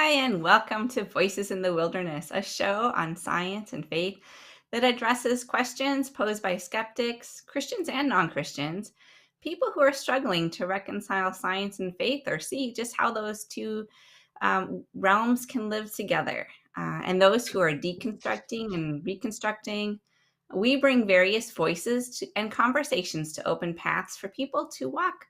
Hi, and welcome to Voices in the Wilderness, a show on science and faith that addresses questions posed by skeptics, Christians and non Christians, people who are struggling to reconcile science and faith or see just how those two realms can live together, and those who are deconstructing and reconstructing. We bring various voices and conversations to open paths for people to walk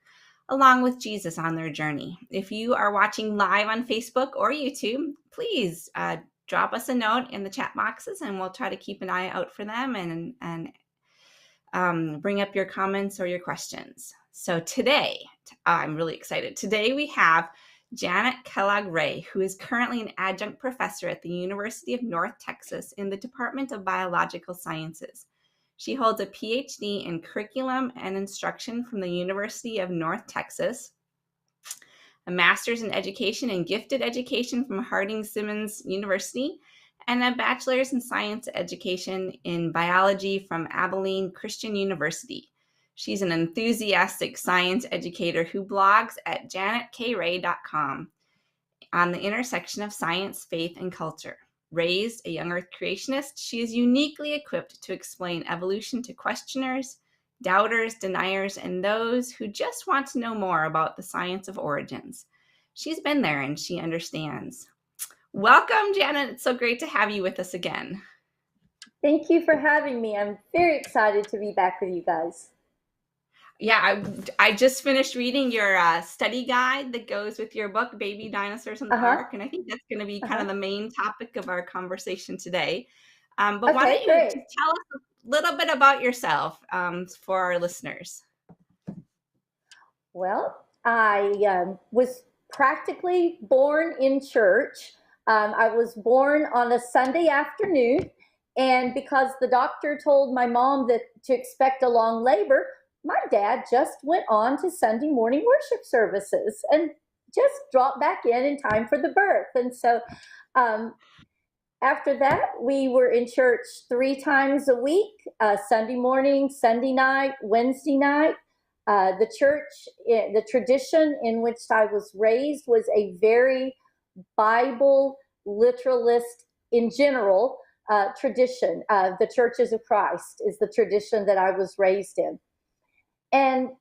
along with Jesus on their journey. If you are watching live on Facebook or YouTube, please drop us a note in the chat boxes and we'll try to keep an eye out for them and bring up your comments or your questions. So today, I'm really excited. Today we have Janet Kellogg Ray, who is currently an adjunct professor at the University of North Texas in the Department of Biological Sciences. She holds a PhD in curriculum and instruction from the University of North Texas, a master's in education and gifted education from Harding-Simmons University, and a bachelor's in science education in biology from Abilene Christian University. She's an enthusiastic science educator who blogs at janetkray.com on the intersection of science, faith, and culture. Raised a young earth creationist, she is uniquely equipped to explain evolution to questioners, doubters, deniers, and those who just want to know more about the science of origins. She's been there and she understands. Welcome, Janet. It's so great to have you with us again. Thank you for having me. I'm very excited to be back with you guys. Yeah, I just finished reading your study guide that goes with your book, Baby Dinosaurs in the Ark, and I think that's going to be kind of the main topic of our conversation today. But why don't you just tell us a little bit about yourself for our listeners? Well, I was practically born in church. I was born on a Sunday afternoon, and because the doctor told my mom that to expect a long labor, my dad just went on to Sunday morning worship services and just dropped back in time for the birth. And so after that, we were in church 3 times a week, Sunday morning, Sunday night, Wednesday night. The church, the tradition in which I was raised was a very Bible literalist in general tradition. The Churches of Christ is the tradition that I was raised in. And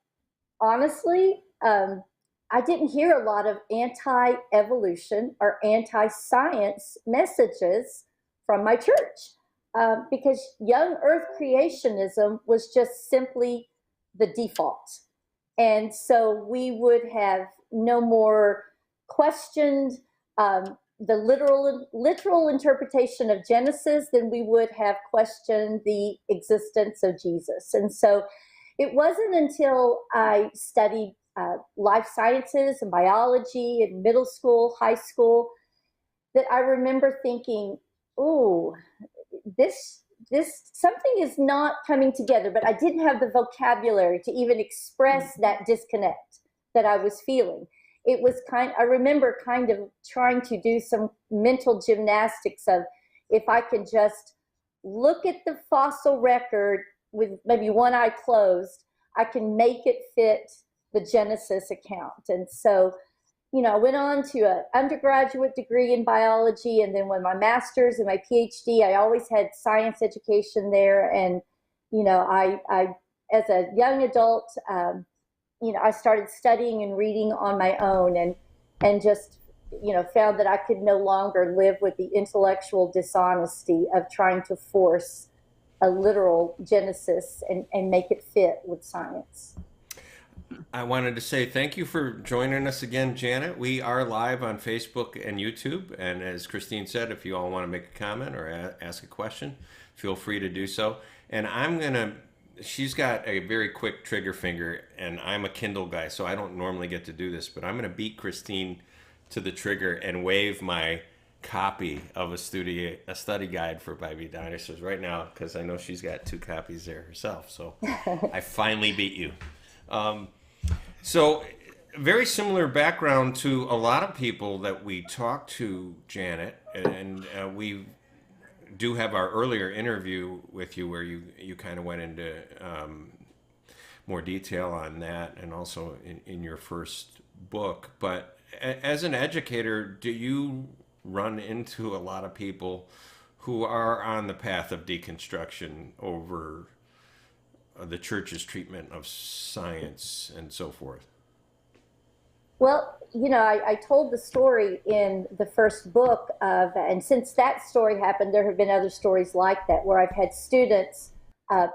honestly, I didn't hear a lot of anti-evolution or anti-science messages from my church because young earth creationism was just simply the default. And so we would have no more questioned the literal interpretation of Genesis than we would have questioned the existence of Jesus. And so it wasn't until I studied life sciences and biology in middle school, high school, that I remember thinking, "Ooh, this something is not coming together." But I didn't have the vocabulary to even express that disconnect that I was feeling. It was I remember kind of trying to do some mental gymnastics of, if I could just look at the fossil record with maybe one eye closed, I can make it fit the Genesis account. And so, I went on to an undergraduate degree in biology, and then with my master's and my PhD, I always had science education there. And, I as a young adult, I started studying and reading on my own and just, found that I could no longer live with the intellectual dishonesty of trying to force a literal Genesis and make it fit with science. I wanted to say thank you for joining us again, Janet. We are live on Facebook and YouTube. And as Christine said, if you all want to make a comment or ask a question, feel free to do so. And she's got a very quick trigger finger, and I'm a Kindle guy, so I don't normally get to do this, but I'm going to beat Christine to the trigger and wave my copy of a study guide for Baby Dinosaurs right now, because I know she's got 2 copies there herself. So I finally beat you. So very similar background to a lot of people that we talk to, Janet, and we do have our earlier interview with you where you kind of went into more detail on that, and also in your first book. But as an educator, do you run into a lot of people who are on the path of deconstruction over the church's treatment of science and so forth? Well, I told the story in the first book and since that story happened, there have been other stories like that where I've had students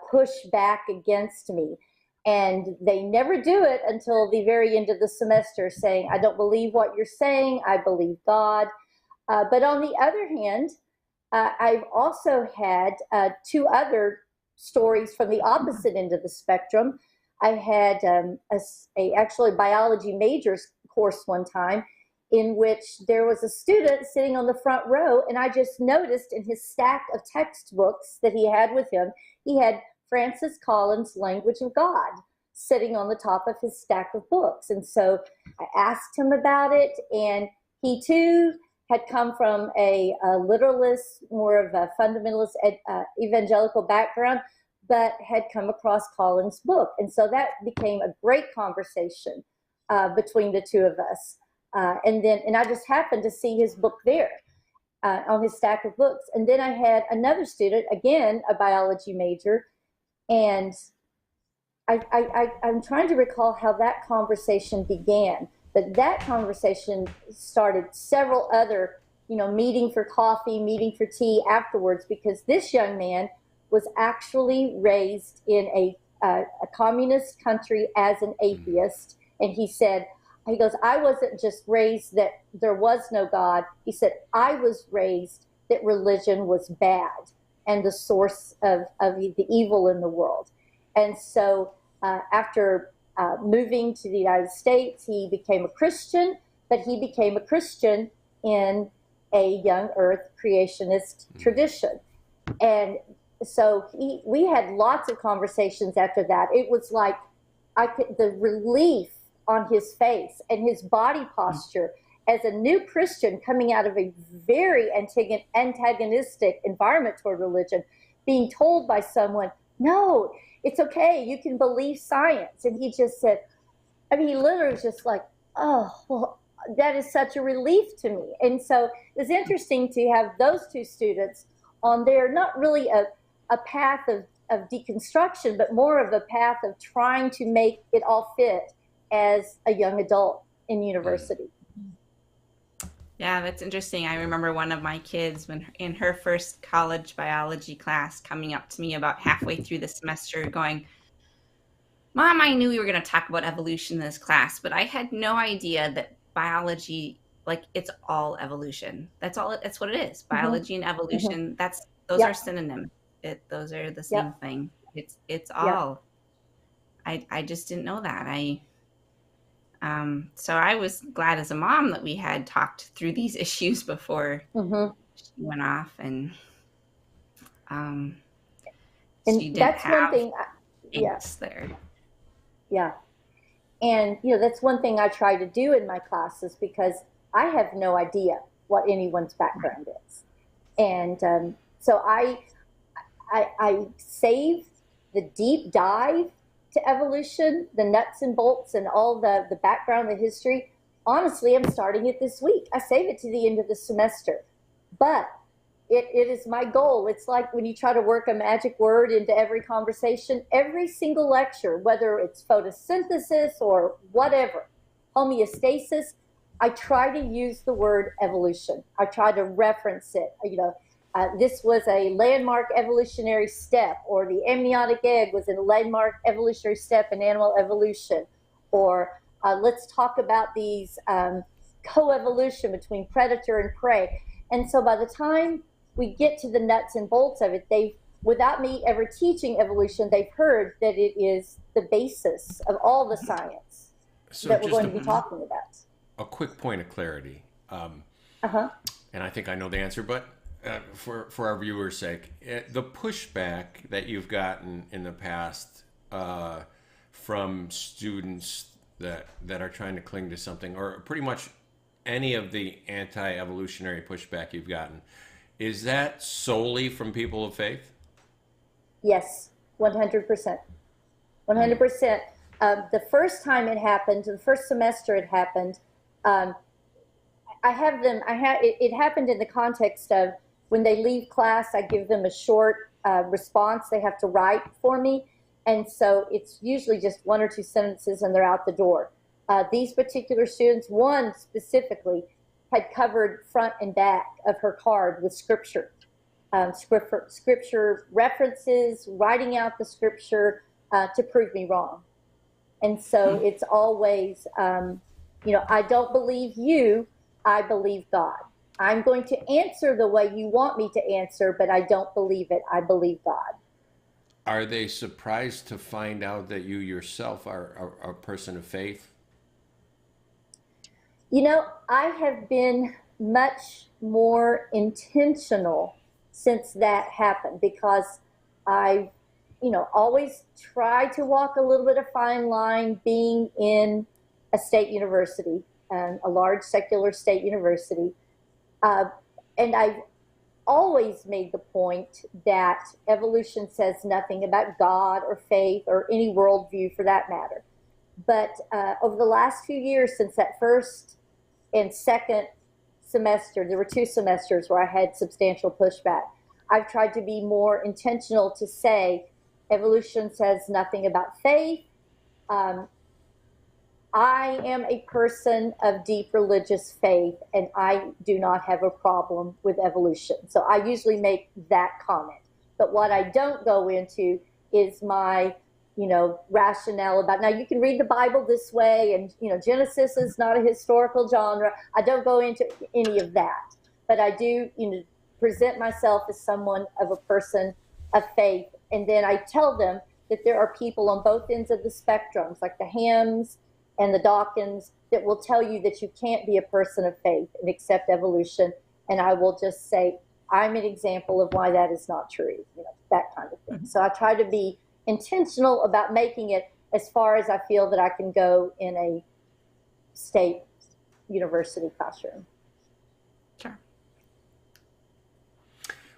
push back against me. And they never do it until the very end of the semester, saying, I don't believe what you're saying, I believe God. But on the other hand, I've also had two other stories from the opposite end of the spectrum. I had actually a biology majors course one time in which there was a student sitting on the front row, and I just noticed in his stack of textbooks that he had with him, he had Francis Collins' Language of God sitting on the top of his stack of books. And so I asked him about it, and he too had come from a literalist, more of a fundamentalist evangelical background, but had come across Collins' book. And so that became a great conversation between the two of us. And I just happened to see his book there on his stack of books. And then I had another student, again, a biology major, and I'm trying to recall how that conversation began. But that conversation started several other, meeting for coffee, meeting for tea afterwards, because this young man was actually raised in a communist country as an atheist. And he goes, I wasn't just raised that there was no God. He said, I was raised that religion was bad and the source of the evil in the world. And so after moving to the United States, he became a Christian, but he became a Christian in a young earth creationist tradition. And so we had lots of conversations after that. It was like the relief on his face and his body posture as a new Christian coming out of a very antagonistic environment toward religion, being told by someone, no, it's okay, you can believe science. And he just said, he literally was just like, oh, well, that is such a relief to me. And so it was interesting to have those two students on there, not really a path of deconstruction, but more of a path of trying to make it all fit as a young adult in university. Yeah, that's interesting. I remember one of my kids when in her first college biology class coming up to me about halfway through the semester going, Mom, I knew we were going to talk about evolution in this class, but I had no idea that biology, it's all evolution. That's what it is. Biology and evolution, those are synonyms. Those are the same thing. It's all. I just didn't know that. So I was glad as a mom that we had talked through these issues before she went off, and she didn't that's have one thing. there. Yeah, and that's one thing I try to do in my classes, because I have no idea what anyone's background is, and so I save the deep dive to evolution, the nuts and bolts and all the background, the history. Honestly, I'm starting it this week. I save it to the end of the semester. But it is my goal. It's like when you try to work a magic word into every conversation, every single lecture, whether it's photosynthesis or whatever, homeostasis, I try to use the word evolution. I try to reference it. This was a landmark evolutionary step, or the amniotic egg was a landmark evolutionary step in animal evolution, or let's talk about these coevolution between predator and prey. And so by the time we get to the nuts and bolts of it, without me ever teaching evolution, they've heard that it is the basis of all the science that we're going to be talking about. A quick point of clarity. And I think I know the answer, but for our viewers' sake, the pushback that you've gotten in the past from students that are trying to cling to something, or pretty much any of the anti-evolutionary pushback you've gotten, is that solely from people of faith? Yes, 100%. 100%. The first time it happened, the first semester it happened, I have them. It happened in the context of when they leave class, I give them a short response they have to write for me, and so it's usually just one or two sentences, and they're out the door. These particular students, one specifically, had covered front and back of her card with scripture, scripture references, writing out the scripture to prove me wrong. And so it's always, I don't believe you, I believe God. I'm going to answer the way you want me to answer, but I don't believe it. I believe God. Are they surprised to find out that you yourself are a person of faith? I have been much more intentional since that happened, because I've, always tried to walk a little bit of fine line being in a state university, a large secular state university. And I've always made the point that evolution says nothing about God or faith or any worldview for that matter. But over the last few years, since that first and second semester, there were 2 semesters where I had substantial pushback, I've tried to be more intentional to say evolution says nothing about faith. I am a person of deep religious faith, and I do not have a problem with evolution. So I usually make that comment. But what I don't go into is my, rationale about, now you can read the Bible this way, and, Genesis is not a historical genre. I don't go into any of that. But I do, present myself as someone of a person of faith. And then I tell them that there are people on both ends of the spectrums, like the Hams and the Dawkins, that will tell you that you can't be a person of faith and accept evolution. And I will just say, I'm an example of why that is not true, that kind of thing. Mm-hmm. So I try to be intentional about making it as far as I feel that I can go in a state university classroom. Sure.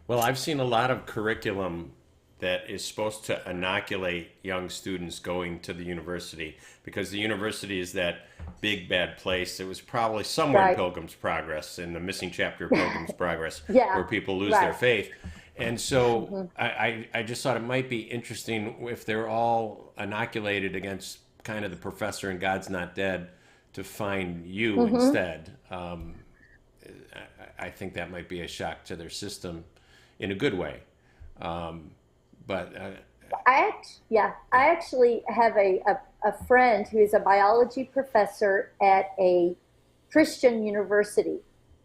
Well, I've seen a lot of curriculum that is supposed to inoculate young students going to the university, because the university is that big bad place. It was probably somewhere in Pilgrim's Progress, in the missing chapter of Pilgrim's Progress, where people lose their faith. And so I just thought it might be interesting if they're all inoculated against kind of the professor and God's Not Dead to find you instead. I think that might be a shock to their system in a good way. I actually have a friend who is a biology professor at a Christian university,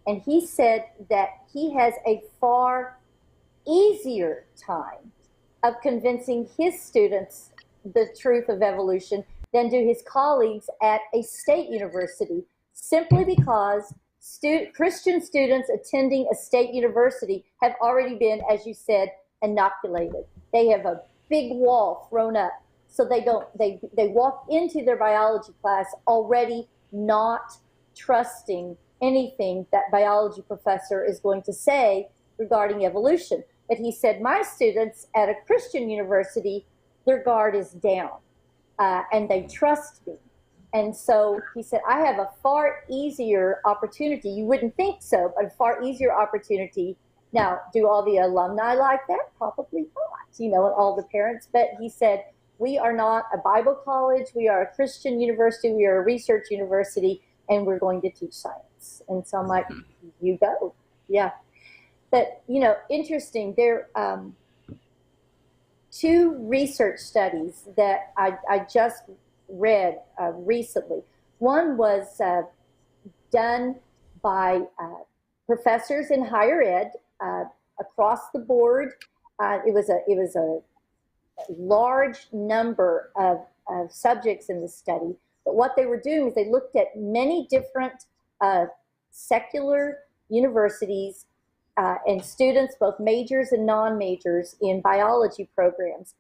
and he said that he has a far easier time of convincing his students the truth of evolution than do his colleagues at a state university, simply because Christian students attending a state university have already been, as you said, inoculated. They have a big wall thrown up, so they walk into their biology class already not trusting anything that biology professor is going to say regarding evolution. But he said, my students at a Christian university, their guard is down, and they trust me. And so he said, I have a far easier opportunity. You wouldn't think so, but a far easier opportunity. Now, do all the alumni like that? Probably not, and all the parents. But he said, we are not a Bible college. We are a Christian university. We are a research university, and we're going to teach science. And so I'm like, you go. Yeah. But, interesting, there are 2 research studies that I just read recently. One was done by professors in higher ed across the board. It was a large number of subjects in the study. But what they were doing is they looked at many different secular universities and students, both majors and non-majors, in biology programs.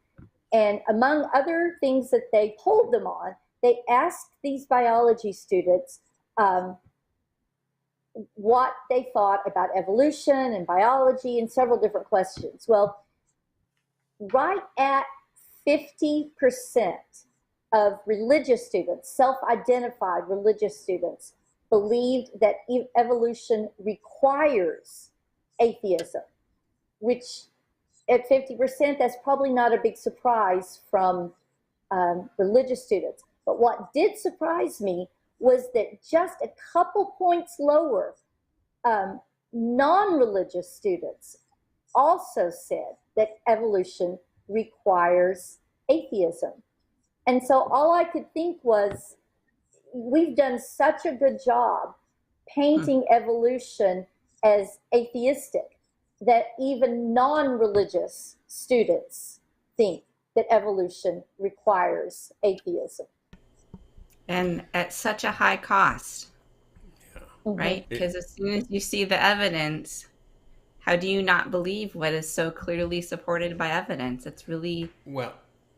And among other things that they polled them on, they asked these biology students what they thought about evolution and biology and several different questions. Well, right at 50% of religious students, self-identified religious students, believed that evolution requires atheism, which at 50%, that's probably not a big surprise from religious students. But what did surprise me was that just a couple points lower, non-religious students also said that evolution requires atheism. And so all I could think was, we've done such a good job painting evolution as atheistic that even non-religious students think that evolution requires atheism. And at such a high cost, right? Because as soon as you see the evidence, how do you not believe what is so clearly supported by evidence? It's really... Well,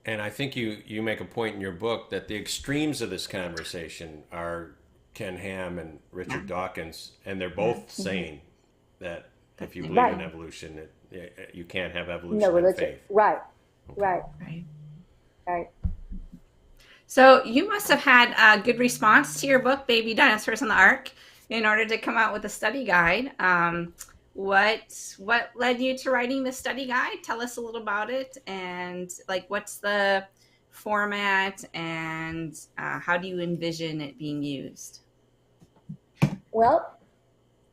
and I think you make a point in your book that the extremes of this conversation are Ken Ham and Richard Dawkins, and they're both saying that if you believe in evolution, you can't have evolution in faith. Right. So you must have had a good response to your book, Baby Dinosaurs on the Ark, in order to come out with a study guide. What led you to writing the study guide? Tell us a little about it, and like what's the format, and how do you envision it being used? Well,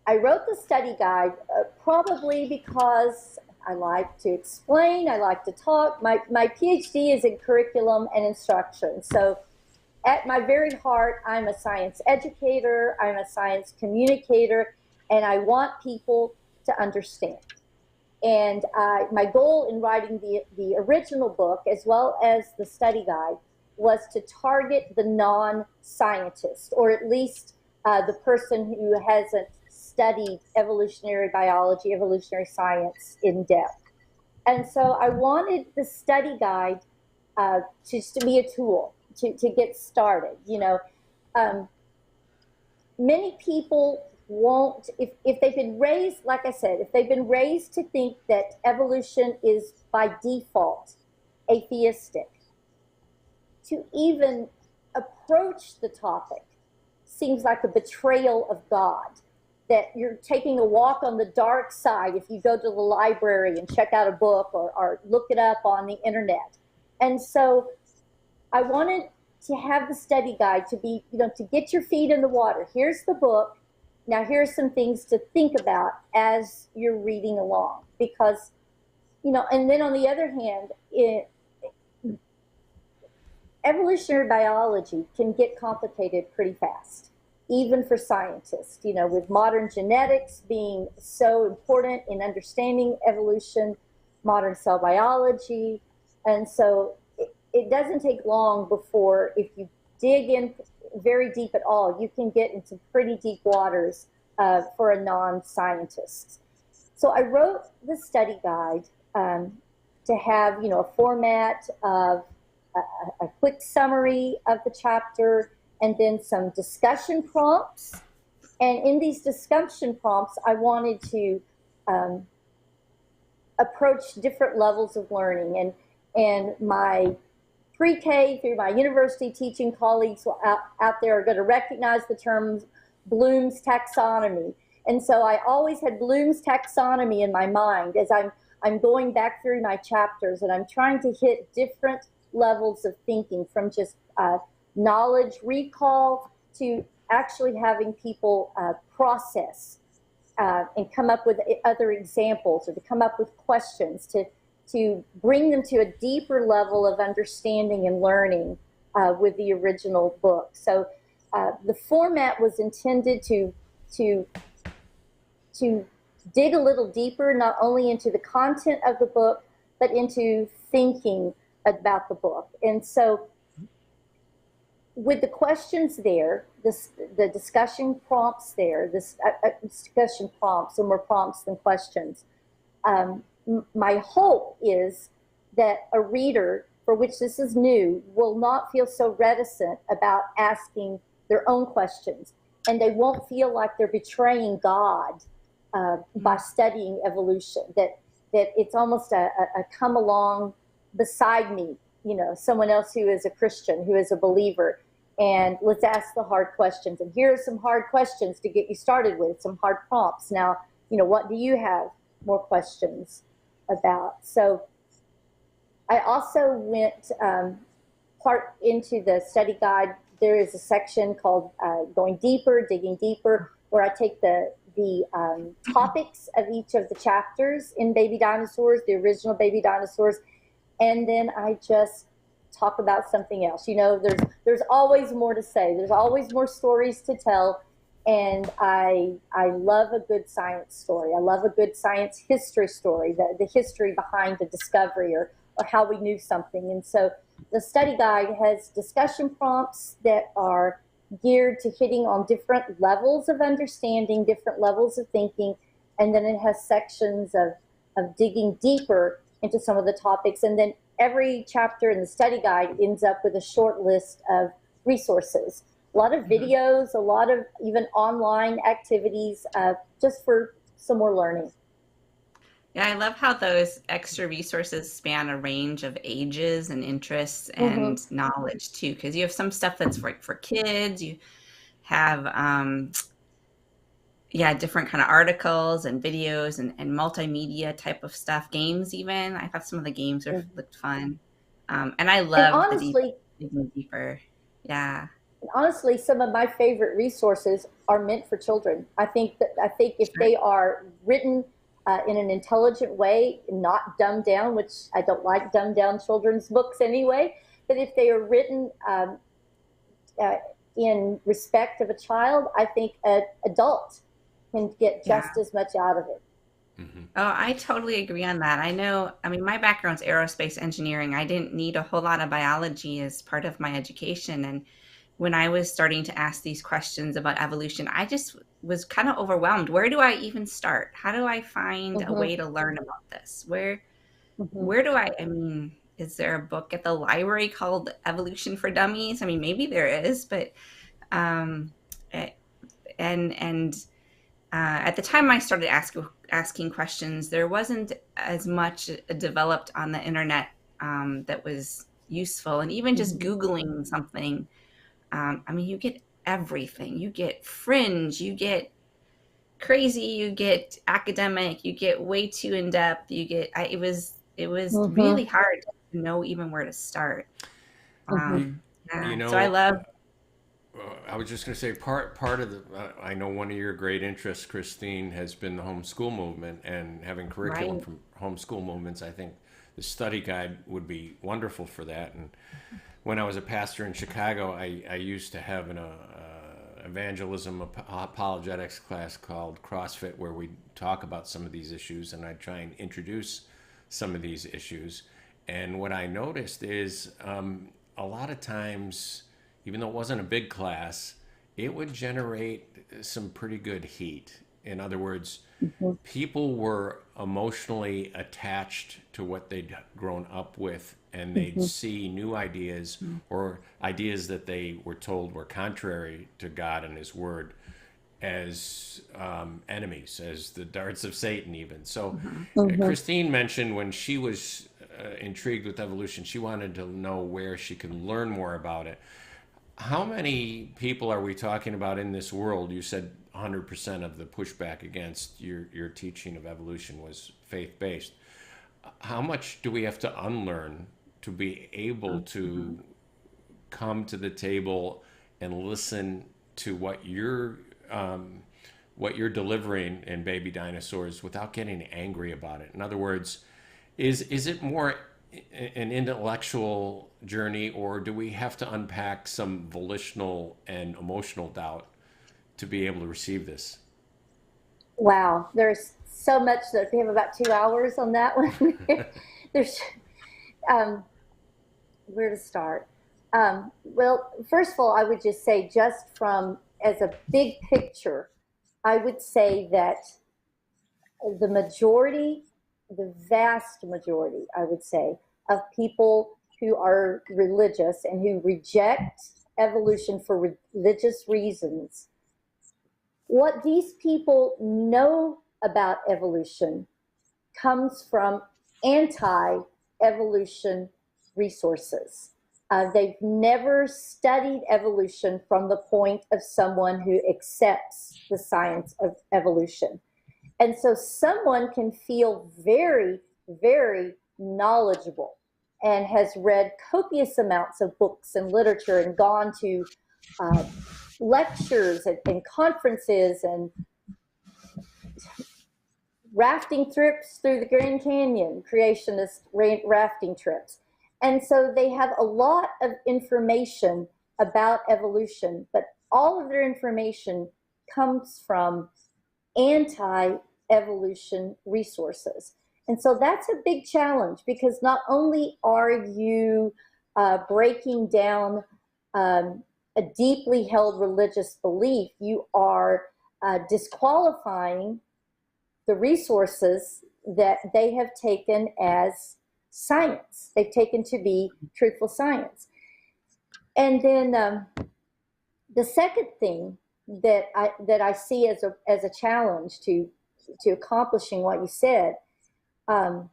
I wrote the study guide probably because I like to explain, I like to talk. My PhD is in curriculum and instruction. So at my very heart, I'm a science educator, I'm a science communicator, and I want people to understand. And my goal in writing the original book, as well as the study guide, was to target the non-scientist, or at least the person who hasn't studied evolutionary biology, evolutionary science in depth. And so I wanted the study guide just to be a tool to get started. You know, many people won't, if they've been raised, like I said, if they've been raised to think that evolution is by default atheistic, to even approach the topic seems like a betrayal of God, that you're taking a walk on the dark side if you go to the library and check out a book or look it up on the internet. And so I wanted to have the study guide to be, you know, to get your feet in the water. Here's the book. Now here's some things to think about as you're reading along. Because, you know, and then on the other hand, evolutionary biology can get complicated pretty fast, even for scientists, you know, with modern genetics being so important in understanding evolution, modern cell biology. And so it doesn't take long before, if you dig in very deep at all, you can get into pretty deep waters for a non-scientist. So I wrote the study guide to have, you know, a format of a quick summary of the chapter, and then some discussion prompts. And in these discussion prompts, I wanted to approach different levels of learning. And my pre-K through my university teaching colleagues out there are going to recognize the term Bloom's taxonomy. And so I always had Bloom's taxonomy in my mind as I'm going back through my chapters, and I'm trying to hit different levels of thinking, from just knowledge recall to actually having people process and come up with other examples, or to come up with questions to bring them to a deeper level of understanding and learning with the original book. So the format was intended to dig a little deeper, not only into the content of the book, but into thinking about the book. And so with the questions there, the discussion prompts there, discussion prompts are more prompts than questions. My hope is that a reader for which this is new will not feel so reticent about asking their own questions, and they won't feel like they're betraying God by studying evolution, that it's almost a come along beside me, you know, someone else who is a Christian, who is a believer. and let's ask the hard questions. And here are some hard questions to get you started with, some hard prompts. Now, what do you have more questions about? So I also went part into the study guide. There is a section called Going Deeper, Digging Deeper, where I take the topics of each of the chapters in Baby Dinosaurs, the original Baby Dinosaurs, and then I just talk about something else. There's always more to say. There's always more stories to tell, and I love a good science story. I love a good science history story, the history behind a discovery or how we knew something. And so the study guide has discussion prompts that are geared to hitting on different levels of understanding, different levels of thinking, and then it has sections of digging deeper into some of the topics. And then every chapter in the study guide ends up with a short list of resources, a lot of videos, a lot of even online activities, just for some more learning. Yeah, I love how those extra resources span a range of ages and interests and knowledge too, because you have some stuff that's for kids. You have different kind of articles and videos and multimedia type of stuff, games even. I thought some of the games looked fun. And I love the digging deeper. Yeah. Honestly, some of my favorite resources are meant for children. I think if they are written in an intelligent way, not dumbed down, which I don't like dumbed down children's books anyway, but if they are written in respect of a child, I think an adult can get just as much out of it. Oh, I totally agree on that. My background's aerospace engineering. I didn't need a whole lot of biology as part of my education. And when I was starting to ask these questions about evolution, I just was kind of overwhelmed. Where do I even start? How do I find a way to learn about this? Where is there a book at the library called Evolution for Dummies? Maybe there is, but at the time I started asking questions, there wasn't as much developed on the internet that was useful. And even just Googling something, you get everything. You get fringe, you get crazy, you get academic, you get way too in depth. It was really hard to know even where to start. So I love. I was just going to say part of the. I know one of your great interests, Christine, has been the homeschool movement and having curriculum from homeschool movements. I think the study guide would be wonderful for that. And when I was a pastor in Chicago, I used to have an evangelism apologetics class called CrossFit, where we talk about some of these issues, and I try and introduce some of these issues. And what I noticed is a lot of times, even though it wasn't a big class, it would generate some pretty good heat. In other words, people were emotionally attached to what they'd grown up with, and they'd see new ideas or ideas that they were told were contrary to God and His Word as enemies, as the darts of Satan even. So Christine mentioned when she was intrigued with evolution, she wanted to know where she could learn more about it. How many people are we talking about in this world? You said 100% of the pushback against your teaching of evolution was faith-based. How much do we have to unlearn to be able to come to the table and listen to what you're delivering in Baby Dinosaurs without getting angry about it? In other words, is it more an intellectual journey, or do we have to unpack some volitional and emotional doubt to be able to receive this? Wow, there's so much that we have about 2 hours on that one. There's where to start. Well, first of all, I would just say, just from as a big picture, I would say that the vast majority, I would say, of people who are religious and who reject evolution for religious reasons, what these people know about evolution comes from anti-evolution resources. They've never studied evolution from the point of someone who accepts the science of evolution. And so someone can feel very, very knowledgeable and has read copious amounts of books and literature and gone to lectures and conferences and rafting trips through the Grand Canyon, creationist rafting trips. And so they have a lot of information about evolution, but all of their information comes from anti-evolution resources. And so that's a big challenge, because not only are you breaking down a deeply held religious belief, you are disqualifying the resources that they have taken as science. They've taken to be truthful science. And then the second thing that I see as a challenge to accomplishing what you said, well,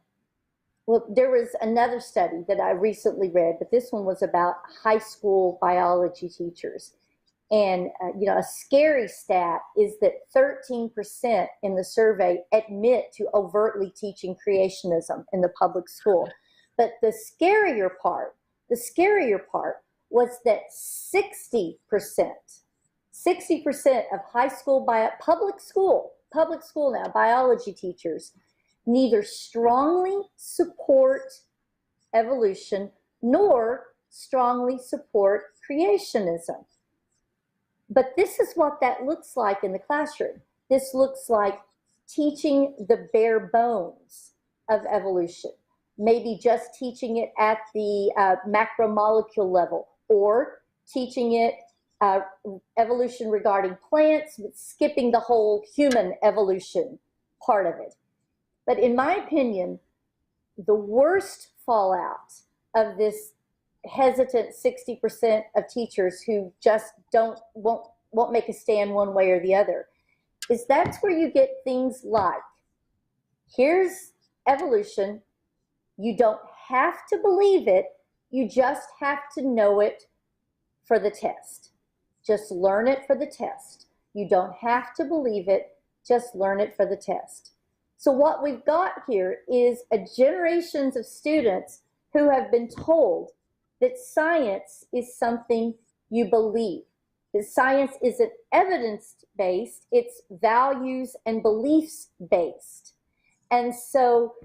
there was another study that I recently read, but this one was about high school biology teachers. And, a scary stat is that 13% in the survey admit to overtly teaching creationism in the public school. But the scarier part was that 60% of high school, public school now, biology teachers neither strongly support evolution nor strongly support creationism. But this is what that looks like in the classroom. This looks like teaching the bare bones of evolution, maybe just teaching it at the macromolecule level, or teaching it evolution regarding plants, but skipping the whole human evolution part of it. But in my opinion, the worst fallout of this hesitant 60% of teachers who just won't make a stand one way or the other is that's where you get things like, here's evolution, you don't have to believe it, you just have to know it for the test. Just learn it for the test. You don't have to believe it, just learn it for the test. So what we've got here is a generations of students who have been told that science is something you believe. That science isn't evidence-based, it's values and beliefs-based. And so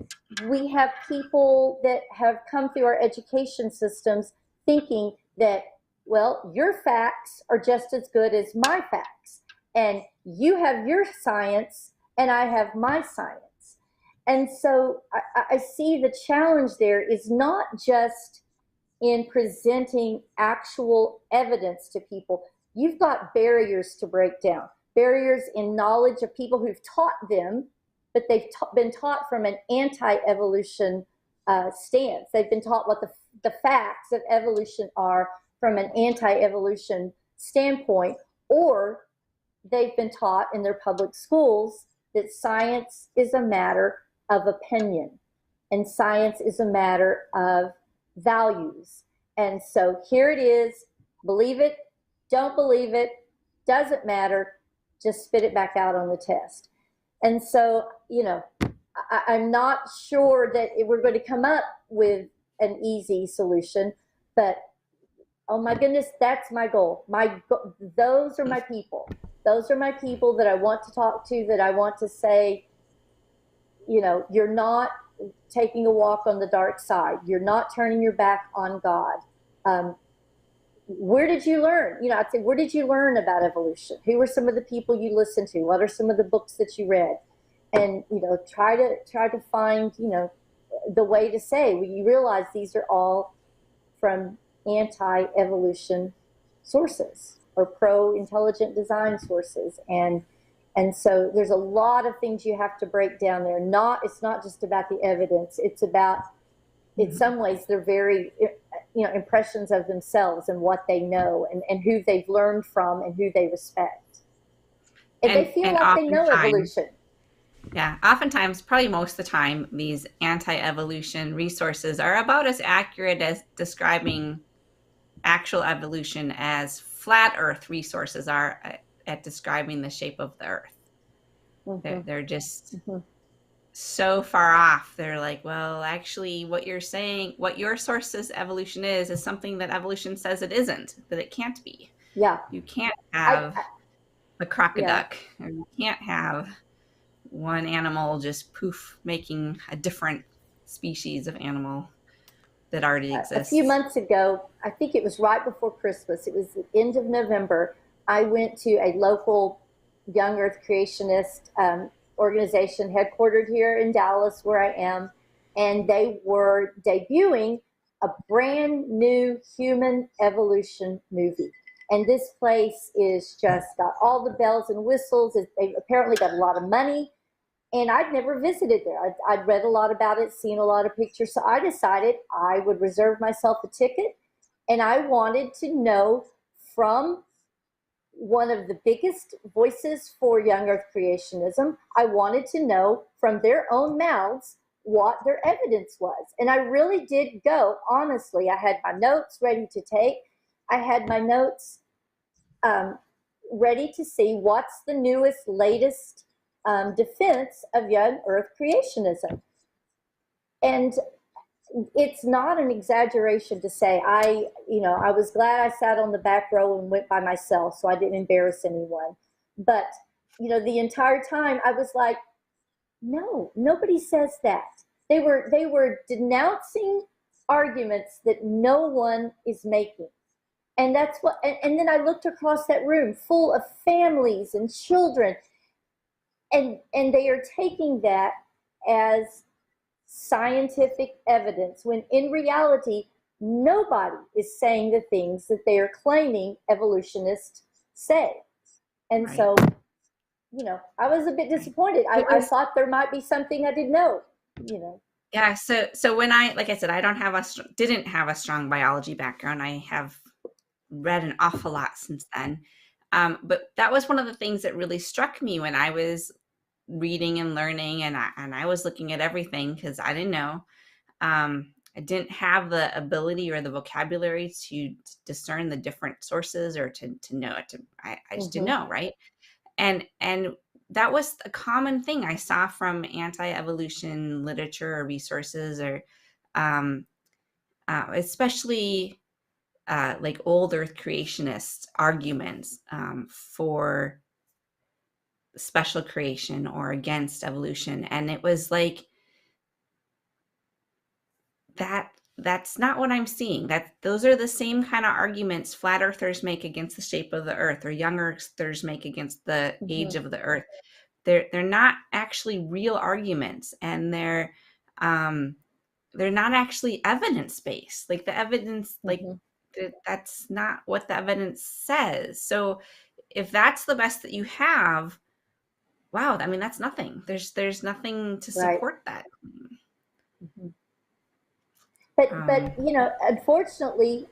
we have people that have come through our education systems thinking that, well, your facts are just as good as my facts. And you have your science and I have my science. And so I see the challenge there is not just in presenting actual evidence to people. You've got barriers to break down, barriers in knowledge of people who've taught them, but they've been taught from an anti-evolution stance. They've been taught what the facts of evolution are from an anti-evolution standpoint, or they've been taught in their public schools that science is a matter of opinion and science is a matter of values. And so here it is, believe it, don't believe it, doesn't matter, just spit it back out on the test. And so, I'm not sure that we're going to come up with an easy solution, but oh my goodness, that's my goal. Those are my people. Those are my people that I want to talk to, that I want to say, you're not taking a walk on the dark side. You're not turning your back on God. Where did you learn? I'd say, where did you learn about evolution? Who were some of the people you listened to? What are some of the books that you read? And, try to find, the way to say, well, you realize these are all from anti-evolution sources or pro-intelligent design sources. And so there's a lot of things you have to break down there. It's not just about the evidence. It's about, in some ways, they're very, impressions of themselves and what they know and who they've learned from and who they respect. And they feel like they know evolution. Yeah, oftentimes, probably most of the time, these anti-evolution resources are about as accurate as describing actual evolution as flat Earth resources are at describing the shape of the Earth. They're just so far off. They're like, well, actually, what you're saying, what your source's evolution is something that evolution says it isn't, that it can't be. Yeah. You can't have a crocoduck, or you can't have one animal just poof making a different species of animal that already exists. A few months ago, I think it was right before Christmas, it was the end of November, I went to a local young earth creationist organization headquartered here in Dallas, where I am, and they were debuting a brand new human evolution movie. And this place is just got all the bells and whistles. They've apparently got a lot of money. And I'd never visited there. I'd read a lot about it, seen a lot of pictures. So I decided I would reserve myself a ticket. And I wanted to know from one of the biggest voices for young earth creationism, I wanted to know from their own mouths what their evidence was. And I really did go, honestly. I had my notes ready to take. I had my notes ready to see what's the newest, latest defense of young earth creationism. And it's not an exaggeration to say I was glad I sat on the back row and went by myself so I didn't embarrass anyone. But, the entire time I was like, no, nobody says that. They were denouncing arguments that no one is making. And that's what, and then I looked across that room full of families and children, and they are taking that as scientific evidence, when in reality, nobody is saying the things that they are claiming evolutionists say. And right. So, I was a bit disappointed. I thought there might be something I didn't know, Yeah. So when like I said, I didn't have a strong biology background. I have read an awful lot since then. But that was one of the things that really struck me when I was reading and learning, and I was looking at everything because I didn't know. I didn't have the ability or the vocabulary to discern the different sources or to know it. I just didn't know, right? And that was a common thing I saw from anti-evolution literature or resources, or especially like old Earth creationist arguments for special creation or against evolution. And it was like, that's not what I'm seeing. Those are the same kind of arguments flat earthers make against the shape of the earth, or young earthers make against the age of the earth. They're not actually real arguments, and they're not actually evidence-based. Like the evidence, that's not what the evidence says. So if that's the best that you have, wow, I mean, that's nothing. There's nothing to support that. But unfortunately,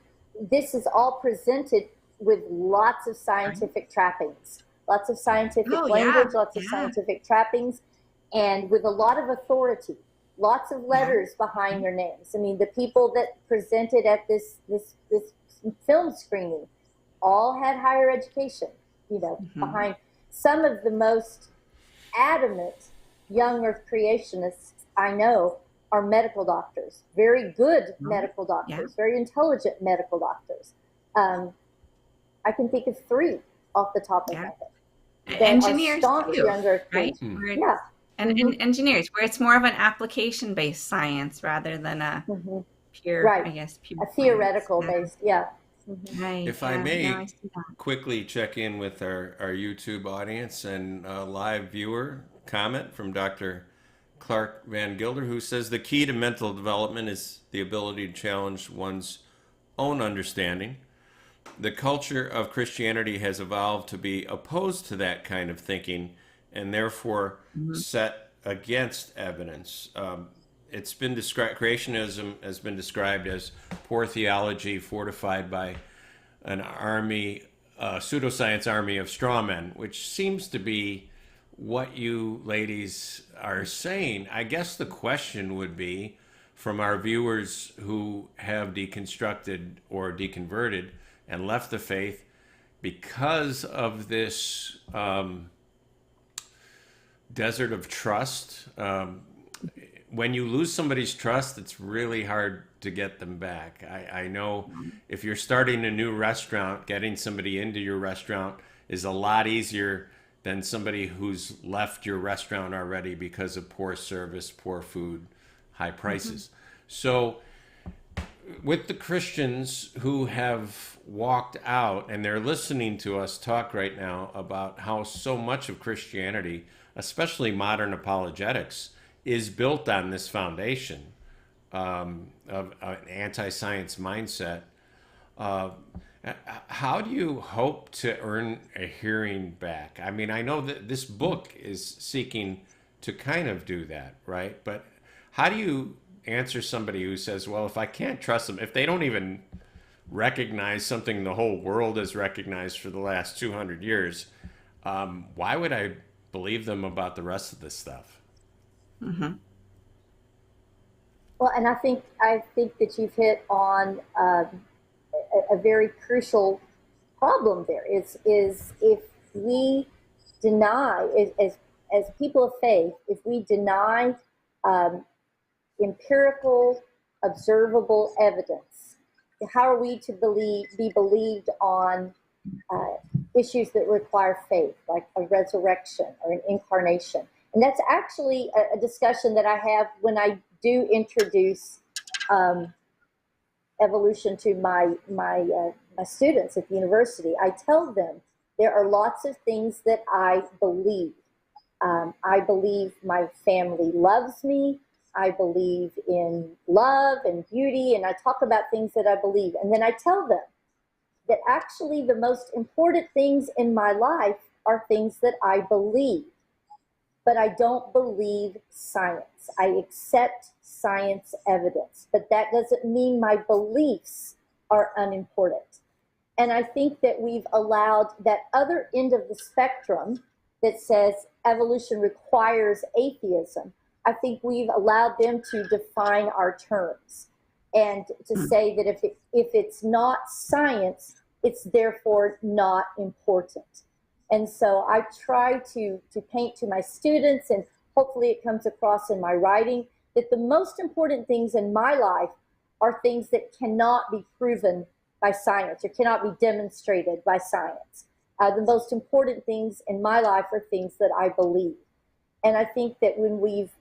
this is all presented with lots of scientific trappings, lots of scientific language, lots of scientific trappings, and with a lot of authority, lots of letters behind their names. I mean, the people that presented at this film screening all had higher education, behind. Some of the most adamant young earth creationists I know are medical doctors, very good medical doctors, very intelligent medical doctors. I can think of 3 off the top of my head. Engineers too, right? And engineers, where it's more of an application-based science rather than a pure, I guess, pure a theoretical-based, Right. If I may quickly check in with our YouTube audience and a live viewer comment from Dr. Clark Van Gilder, who says the key to mental development is the ability to challenge one's own understanding. The culture of Christianity has evolved to be opposed to that kind of thinking and therefore set against evidence. It's been described, creationism has been described as poor theology fortified by an army, pseudoscience army of straw men, which seems to be what you ladies are saying. I guess the question would be, from our viewers who have deconstructed or deconverted and left the faith because of this desert of trust. When you lose somebody's trust, it's really hard to get them back. I know if you're starting a new restaurant, getting somebody into your restaurant is a lot easier than somebody who's left your restaurant already because of poor service, poor food, high prices. So with the Christians who have walked out and they're listening to us talk right now about how so much of Christianity, especially modern apologetics, is built on this foundation of an anti-science mindset. How do you hope to earn a hearing back? I mean, I know that this book is seeking to kind of do that, right? But how do you answer somebody who says, well, if I can't trust them, if they don't even recognize something the whole world has recognized for the last 200 years, why would I believe them about the rest of this stuff? Mm-hmm. Well, and I think that you've hit on a very crucial problem. There is if we deny, as people of faith, if we deny empirical, observable evidence, how are we to be believed on issues that require faith, like a resurrection or an incarnation? And that's actually a discussion that I have when I do introduce evolution to my students at the university. I tell them there are lots of things that I believe. I believe my family loves me. I believe in love and beauty, and I talk about things that I believe. And then I tell them that actually the most important things in my life are things that I believe. But I don't believe science. I accept science evidence, but that doesn't mean my beliefs are unimportant. And I think that we've allowed that other end of the spectrum that says evolution requires atheism. I think we've allowed them to define our terms and to say that if it's not science, it's therefore not important. And so I try to paint to my students, and hopefully it comes across in my writing, that the most important things in my life are things that cannot be proven by science or cannot be demonstrated by science. The most important things in my life are things that I believe. And I think that when we've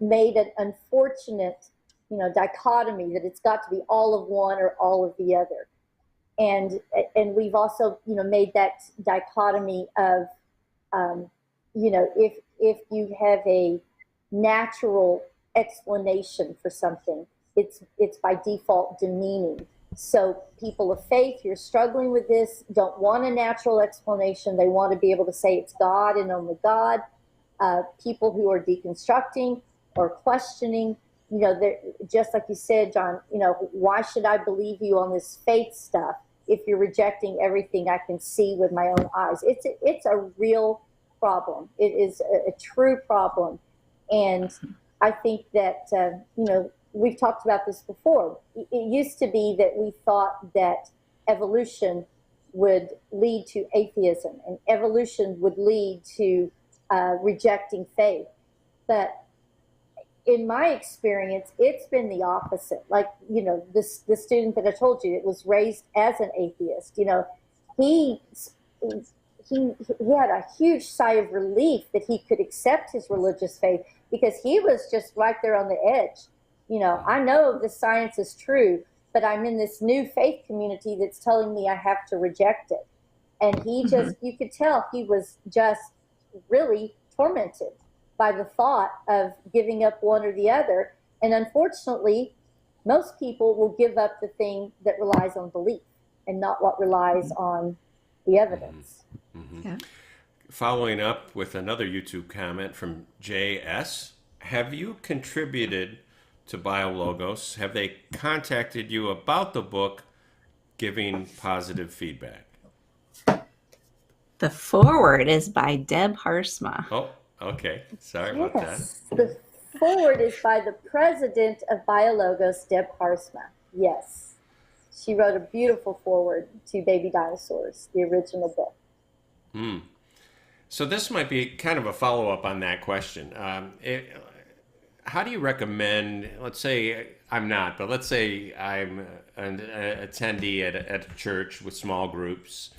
made an unfortunate, dichotomy that it's got to be all of one or all of the other. And we've also, made that dichotomy of, if you have a natural explanation for something, it's by default demeaning. So people of faith who are struggling with this don't want a natural explanation. They want to be able to say it's God and only God. People who are deconstructing or questioning, just like you said, John, why should I believe you on this faith stuff if you're rejecting everything I can see with my own eyes? It's a real problem. It is a true problem. And I think that, we've talked about this before. It used to be that we thought that evolution would lead to atheism and evolution would lead to rejecting faith. But in my experience, it's been the opposite. Like, the student that I told you that was raised as an atheist, he had a huge sigh of relief that he could accept his religious faith because he was just right there on the edge. I know the science is true, but I'm in this new faith community that's telling me I have to reject it. And he just, you could tell he was just really tormented by the thought of giving up one or the other. And unfortunately, most people will give up the thing that relies on belief and not what relies on the evidence. Yeah. Following up with another YouTube comment from JS, have you contributed to BioLogos? Have they contacted you about the book, giving positive feedback? The foreword is by Deb Harsma. Oh, okay. Sorry about that. The forward is by the president of Biologos, Deb Harsma. Yes. She wrote a beautiful foreword to Baby Dinosaurs, the original book. So this might be kind of a follow-up on that question. How do you recommend, let's say I'm not, but let's say I'm an attendee at a church with small groups,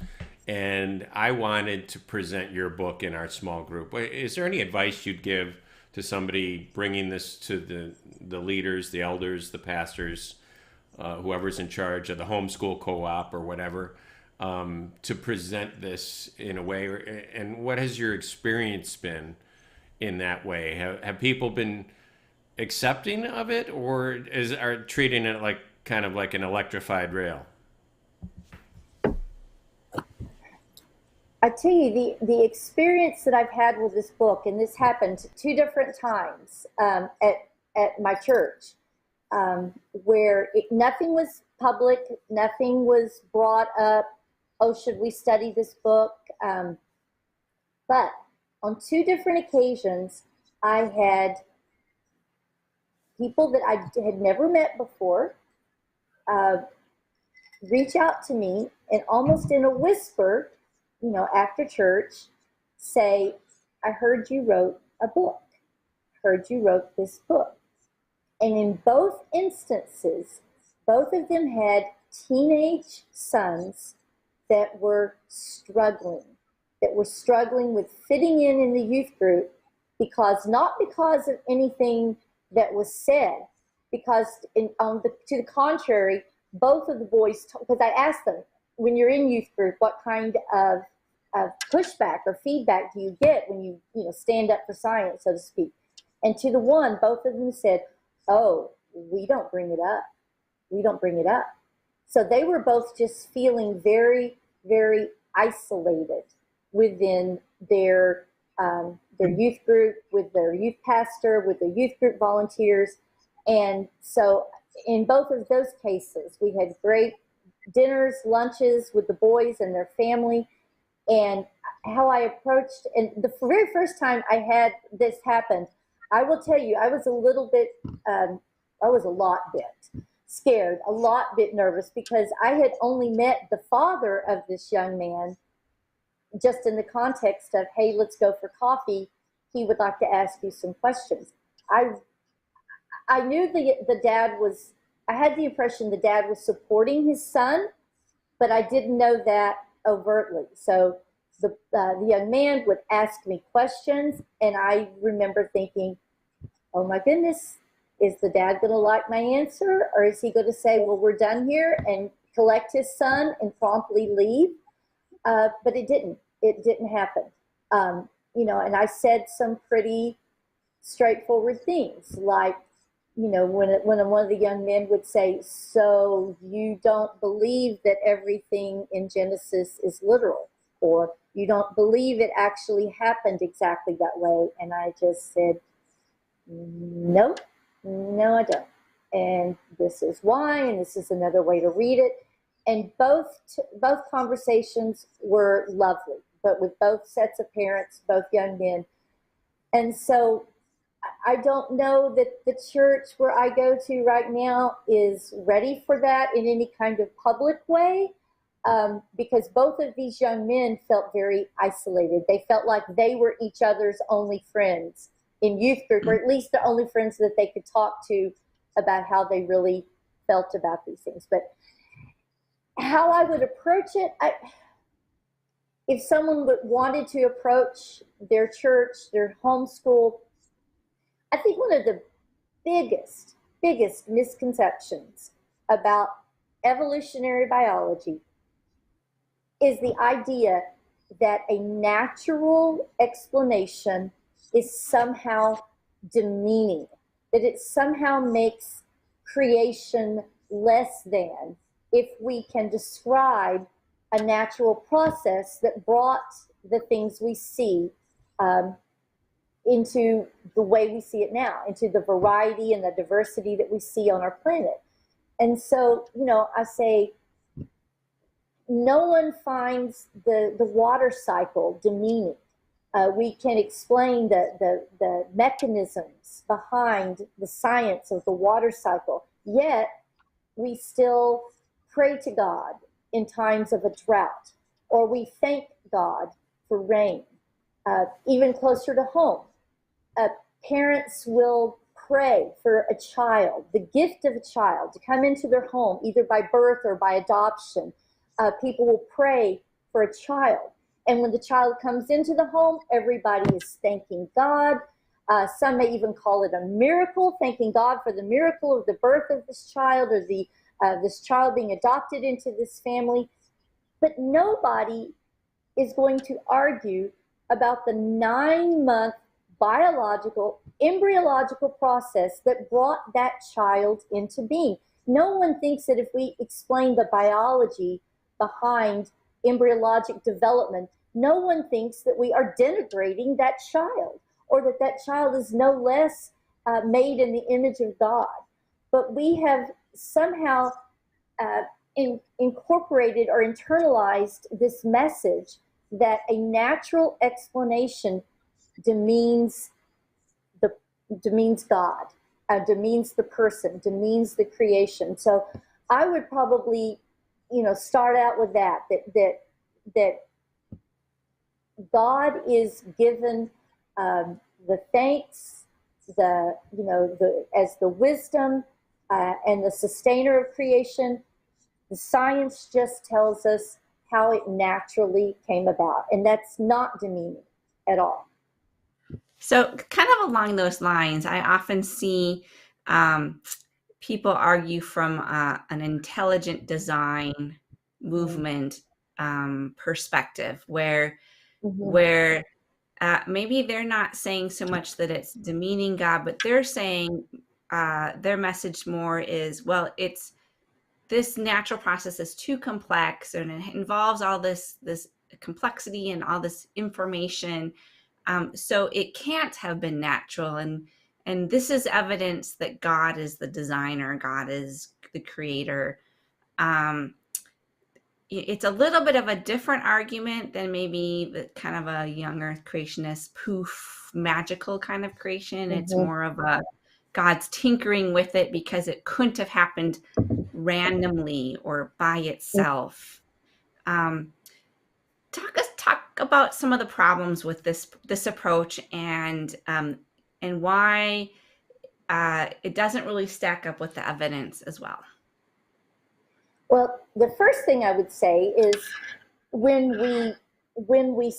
and I wanted to present your book in our small group. Is there any advice you'd give to somebody bringing this to the leaders, the elders, the pastors, whoever's in charge of the homeschool co-op or whatever, to present this in a way? And what has your experience been in that way? Have people been accepting of it, or are treating it like kind of like an electrified rail? I tell you, the experience that I've had with this book, and this happened 2 different times at my church, where nothing was public, nothing was brought up. Oh, should we study this book? But on 2 different occasions, I had people that I had never met before reach out to me and almost in a whisper, after church, say, I heard you wrote a book. Heard you wrote this book. And in both instances, both of them had teenage sons that were struggling with fitting in the youth group, not because of anything that was said, because to the contrary, both of the boys, because I asked them, when you're in youth group, what kind of pushback or feedback do you get when you stand up for science, so to speak? And to the one, both of them said, oh, we don't bring it up. We don't bring it up. So they were both just feeling very, very isolated within their youth group, with their youth pastor, with their youth group volunteers. And so in both of those cases, we had great dinners, lunches with the boys and their family. And how I approached, and the very first time I had this happen, I will tell you, I was a little bit, I was a lot bit scared, a lot bit nervous, because I had only met the father of this young man just in the context of, hey, let's go for coffee. He would like to ask you some questions. I knew the dad was, I had the impression the dad was supporting his son, but I didn't know that overtly. So the young man would ask me questions, and I remember thinking, oh my goodness, is the dad going to like my answer? Or is he going to say, well, we're done here, and collect his son and promptly leave? But it didn't. It didn't happen. And I said some pretty straightforward things, like, when one of the young men would say, so you don't believe that everything in Genesis is literal, or you don't believe it actually happened exactly that way? And I just said, no, I don't. And this is why, and this is another way to read it. And both conversations were lovely, but with both sets of parents, both young men. And so I don't know that the church where I go to right now is ready for that in any kind of public way, because both of these young men felt very isolated. They felt like they were each other's only friends in youth group, or at least the only friends that they could talk to about how they really felt about these things. But how I would approach it, if someone wanted to approach their church, their homeschool, I think one of the biggest misconceptions about evolutionary biology is the idea that a natural explanation is somehow demeaning, that it somehow makes creation less than if we can describe a natural process that brought the things we see into the way we see it now, into the variety and the diversity that we see on our planet. And so, I say, no one finds the water cycle demeaning. We can explain the mechanisms behind the science of the water cycle, yet we still pray to God in times of a drought, or we thank God for rain. Even closer to home, parents will pray for a child, the gift of a child, to come into their home, either by birth or by adoption. People will pray for a child. And when the child comes into the home, everybody is thanking God. Some may even call it a miracle, thanking God for the miracle of the birth of this child, or this child being adopted into this family. But nobody is going to argue about the 9-month biological, embryological process that brought that child into being. No one thinks that if we explain the biology behind embryologic development, no one thinks that we are denigrating that child, or that that child is no less made in the image of God. But we have somehow incorporated or internalized this message that a natural explanation demeans God, demeans the person, demeans the creation. So I would probably, start out with that God is given the thanks, as the wisdom and the sustainer of creation. The science just tells us how it naturally came about, and that's not demeaning at all. So kind of along those lines, I often see people argue from an intelligent design movement perspective, where maybe they're not saying so much that it's demeaning God, but they're saying their message more is, well, it's this natural process is too complex, and it involves all this complexity and all this information. So it can't have been natural, and this is evidence that God is the designer, God is the creator. It's a little bit of a different argument than maybe the kind of a young earth creationist poof magical kind of creation. It's more of a God's tinkering with it because it couldn't have happened randomly or by itself. Talk about some of the problems with this approach, and why it doesn't really stack up with the evidence as well. Well, the first thing I would say is when we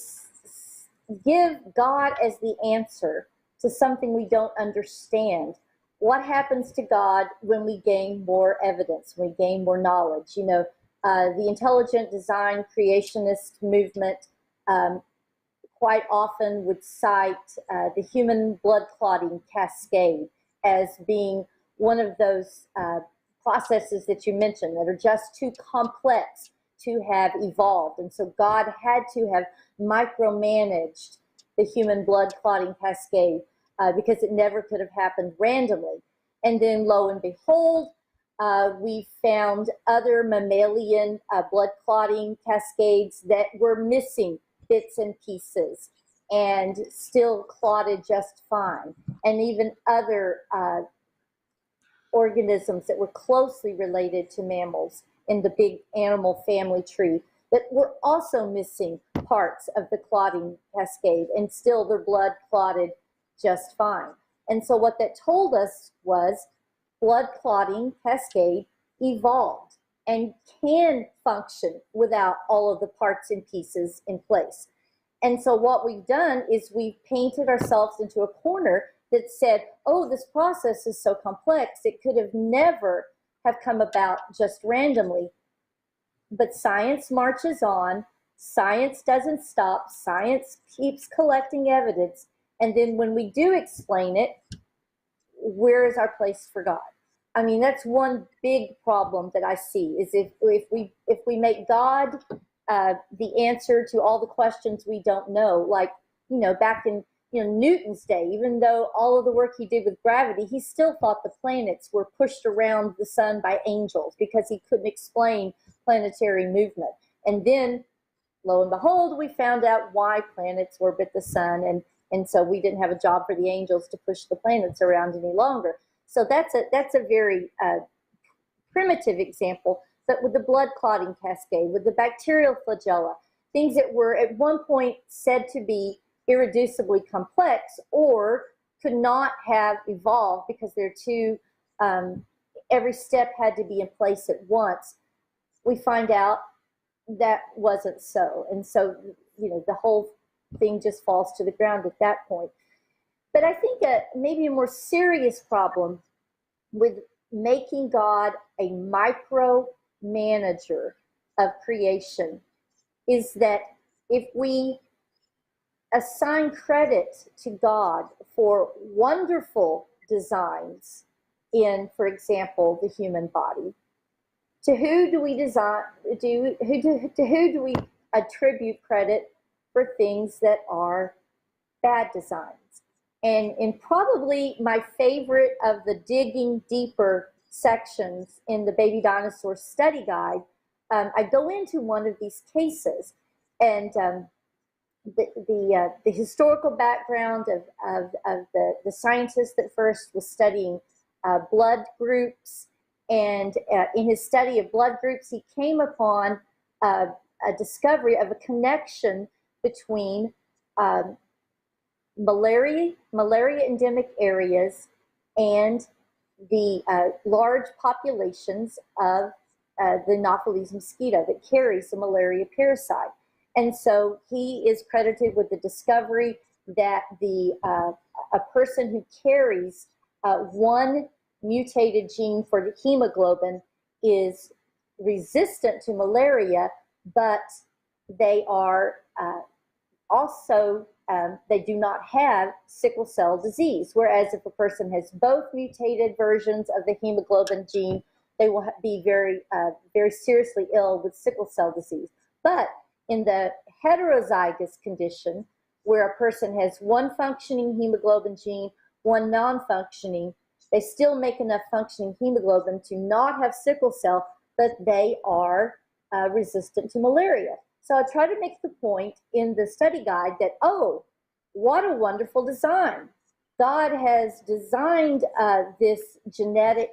give God as the answer to something we don't understand, what happens to God when we gain more evidence, when we gain more knowledge? The intelligent design creationist movement quite often would cite the human blood clotting cascade as being one of those processes that you mentioned that are just too complex to have evolved. And so God had to have micromanaged the human blood clotting cascade because it never could have happened randomly. And then lo and behold, we found other mammalian blood clotting cascades that were missing bits and pieces and still clotted just fine. And even other organisms that were closely related to mammals in the big animal family tree that were also missing parts of the clotting cascade, and still their blood clotted just fine. And so what that told us was blood clotting cascade evolved and can function without all of the parts and pieces in place. And so what we've done is we've painted ourselves into a corner that said, oh, this process is so complex, it could have never have come about just randomly. But science marches on, science doesn't stop, science keeps collecting evidence, and then when we do explain it, where is our place for God? I mean, that's one big problem that I see, is if we make God the answer to all the questions we don't know, like, back in Newton's day, even though all of the work he did with gravity, he still thought the planets were pushed around the sun by angels because he couldn't explain planetary movement. And then lo and behold, we found out why planets orbit the sun, and so we didn't have a job for the angels to push the planets around any longer. So that's a very primitive example. But with the blood clotting cascade, with the bacterial flagella, things that were at one point said to be irreducibly complex or could not have evolved because they're too, every step had to be in place at once, we find out that wasn't so. And so, the whole thing just falls to the ground at that point. But I think maybe a more serious problem with making God a micromanager of creation is that if we assign credit to God for wonderful designs in, for example, the human body, to who do we attribute credit for things that are bad designs? And in probably my favorite of the digging deeper sections in the Baby Dinosaurs study guide, I go into one of these cases, and the historical background of the scientist that first was studying blood groups, and in his study of blood groups, he came upon a discovery of a connection between malaria endemic areas and the large populations of the Anopheles mosquito that carries the malaria parasite. And so he is credited with the discovery that a person who carries one mutated gene for the hemoglobin is resistant to malaria, but they are also, they do not have sickle cell disease. Whereas if a person has both mutated versions of the hemoglobin gene, they will be very, very seriously ill with sickle cell disease. But in the heterozygous condition, where a person has one functioning hemoglobin gene, one non-functioning, they still make enough functioning hemoglobin to not have sickle cell, but they are resistant to malaria. So I try to make the point in the study guide that, oh, what a wonderful design. God has designed this genetic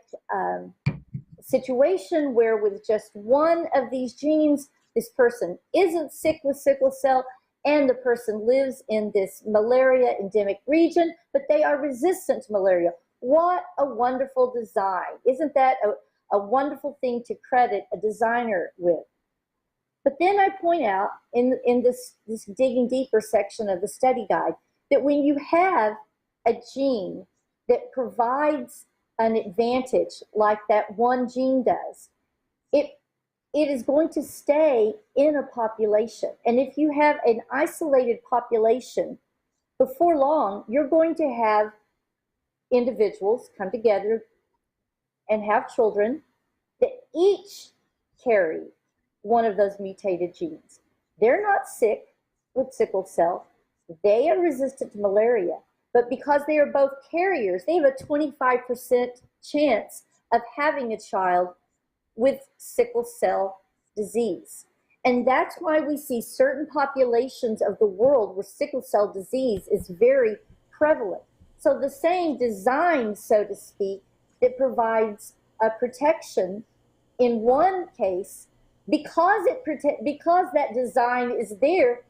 situation where with just one of these genes, this person isn't sick with sickle cell, and the person lives in this malaria endemic region, but they are resistant to malaria. What a wonderful design. Isn't that a wonderful thing to credit a designer with? But then I point out in this digging deeper section of the study guide that when you have a gene that provides an advantage like that one gene does, it is going to stay in a population. And if you have an isolated population, before long, you're going to have individuals come together and have children that each carry one of those mutated genes. They're not sick with sickle cell. They are resistant to malaria. But because they are both carriers, they have a 25% chance of having a child with sickle cell disease. And that's why we see certain populations of the world where sickle cell disease is very prevalent. So the same design, so to speak, that provides a protection in one case, because that design is there,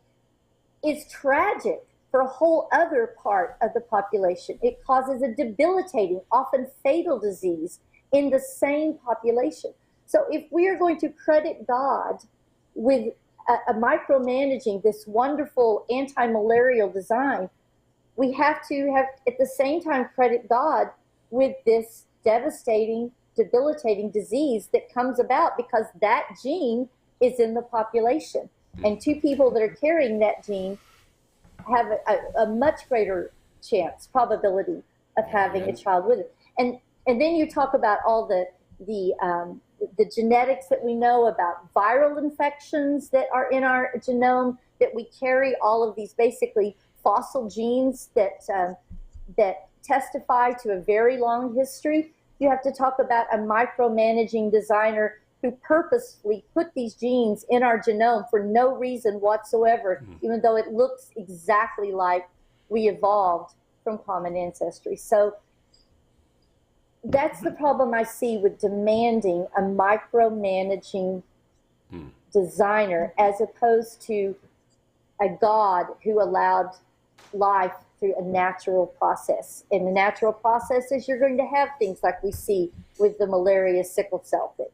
is tragic for a whole other part of the population. It causes a debilitating, often fatal disease in the same population. So if we are going to credit God with a micromanaging this wonderful anti-malarial design, we have to have at the same time credit God with this devastating, debilitating disease that comes about because that gene is in the population. And two people that are carrying that gene have a much greater chance, probability of having a child with it. And then you talk about all the genetics that we know about viral infections that are in our genome, that we carry all of these basically fossil genes that testify to a very long history. You have to talk about a micromanaging designer who purposefully put these genes in our genome for no reason whatsoever, even though it looks exactly like we evolved from common ancestry. So that's the problem I see with demanding a micromanaging designer as opposed to a God who allowed life through a natural process. And the natural process is you're going to have things like we see with the malaria sickle cell thing.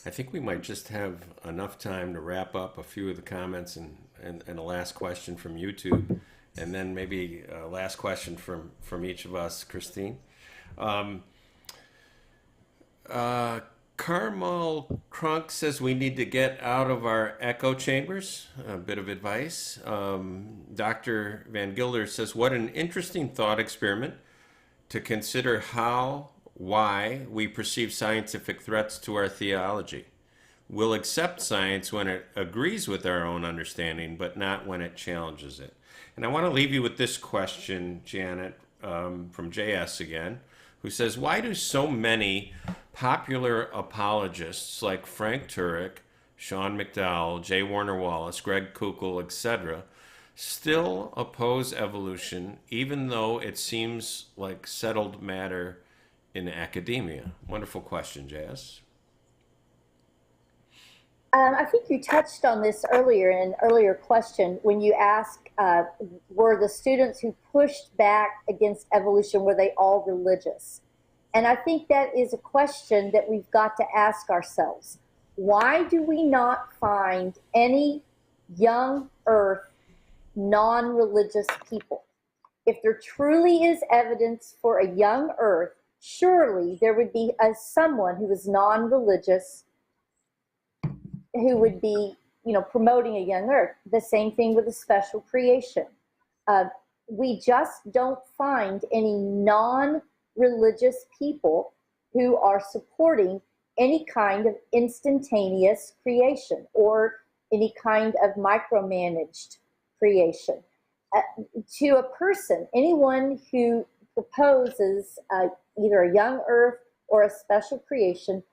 I think we might just have enough time to wrap up a few of the comments and a last question from YouTube, and then maybe a last question from each of us, Christine. Carmel Crunk says we need to get out of our echo chambers. A bit of advice. Dr. Van Gilder says, what an interesting thought experiment to consider why we perceive scientific threats to our theology. We'll accept science when it agrees with our own understanding, but not when it challenges it. And I want to leave you with this question, Janet, from JS again, who says, why do so many popular apologists like Frank Turek, Sean McDowell, J. Warner Wallace, Greg Koukl, etc., still oppose evolution, even though it seems like settled matter in academia? Wonderful question, JS. I think you touched on this earlier in an earlier question when you asked, were the students who pushed back against evolution, were they all religious? And I think that is a question that we've got to ask ourselves. Why do we not find any young earth non-religious people? If there truly is evidence for a young earth, surely there would be someone who is non-religious who would be, promoting a young earth. The same thing with a special creation. We just don't find any non-religious people who are supporting any kind of instantaneous creation or any kind of micromanaged creation. To a person, anyone who proposes either a young earth or a special creation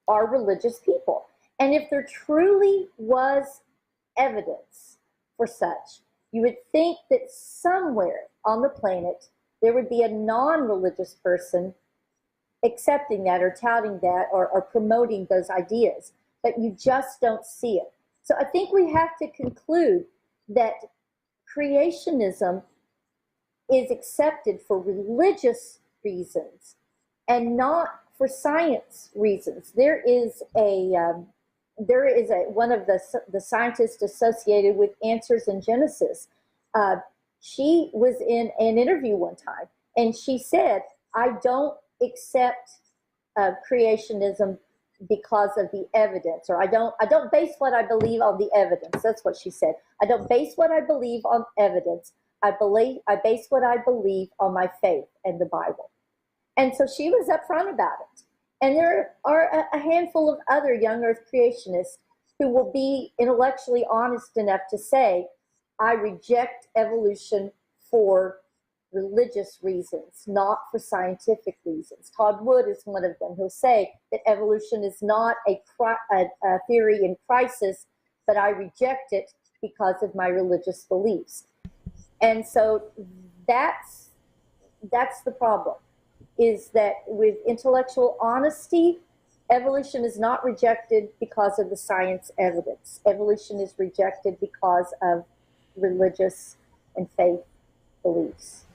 are religious people. And if there truly was evidence for such, you would think that somewhere on the planet there would be a non-religious person accepting that or touting that or promoting those ideas, but you just don't see it. So I think we have to conclude that creationism is accepted for religious reasons and not for science reasons. There is one of the scientists associated with Answers in Genesis. She was in an interview one time, and she said, I don't accept creationism because of the evidence, or I don't base what I believe on the evidence. That's what she said. I don't base what I believe on evidence. I base what I believe on my faith and the Bible. And so she was upfront about it. And there are a handful of other young earth creationists who will be intellectually honest enough to say, I reject evolution for religious reasons, not for scientific reasons. Todd Wood is one of them who'll say that evolution is not a theory in crisis, but I reject it because of my religious beliefs. And so that's the problem, is that with intellectual honesty, evolution is not rejected because of the science evidence. Evolution is rejected because of religious and faith beliefs.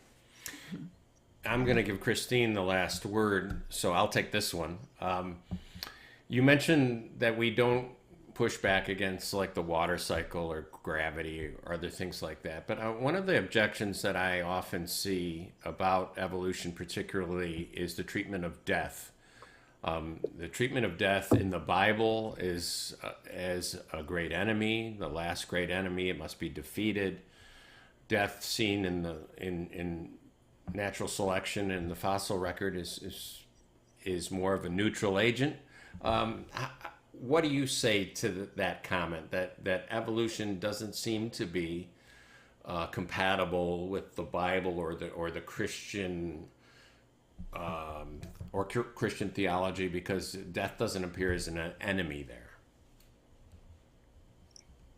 I'm going to give Christine the last word, so I'll take this one. You mentioned that we don't push back against like the water cycle or gravity or other things like that. But one of the objections that I often see about evolution particularly is the treatment of death. The treatment of death in the Bible is as a great enemy, the last great enemy. It must be defeated. Death seen in natural selection and the fossil record is more of a neutral agent. What do you say to that comment that evolution doesn't seem to be compatible with the Bible or the Christian or Christian theology, because death doesn't appear as an enemy there.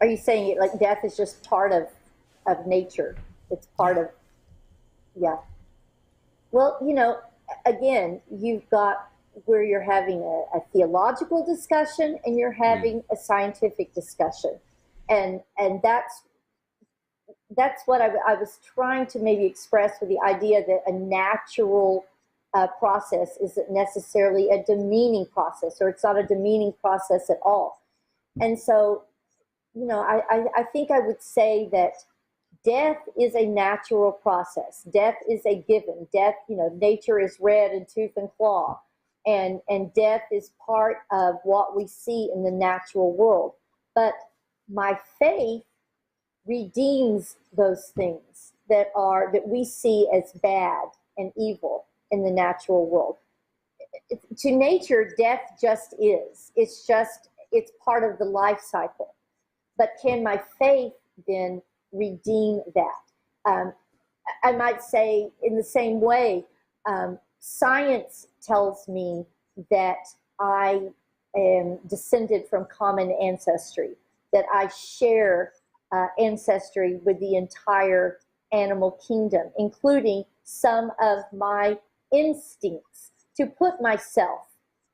Are you saying it like death is just part of nature? It's part of, yeah. Well, again, you've got where you're having a theological discussion and you're having a scientific discussion. And that's what I was trying to maybe express with the idea that a natural process isn't necessarily a demeaning process, or it's not a demeaning process at all. And so, I think I would say that death is a natural process. Death is a given. Death, nature is red in tooth and claw. And death is part of what we see in the natural world. But my faith redeems those things that we see as bad and evil in the natural world. To nature, death just is. It's part of the life cycle. But can my faith then redeem that? I might say in the same way, science tells me that I am descended from common ancestry, that I share ancestry with the entire animal kingdom, including some of my instincts to put myself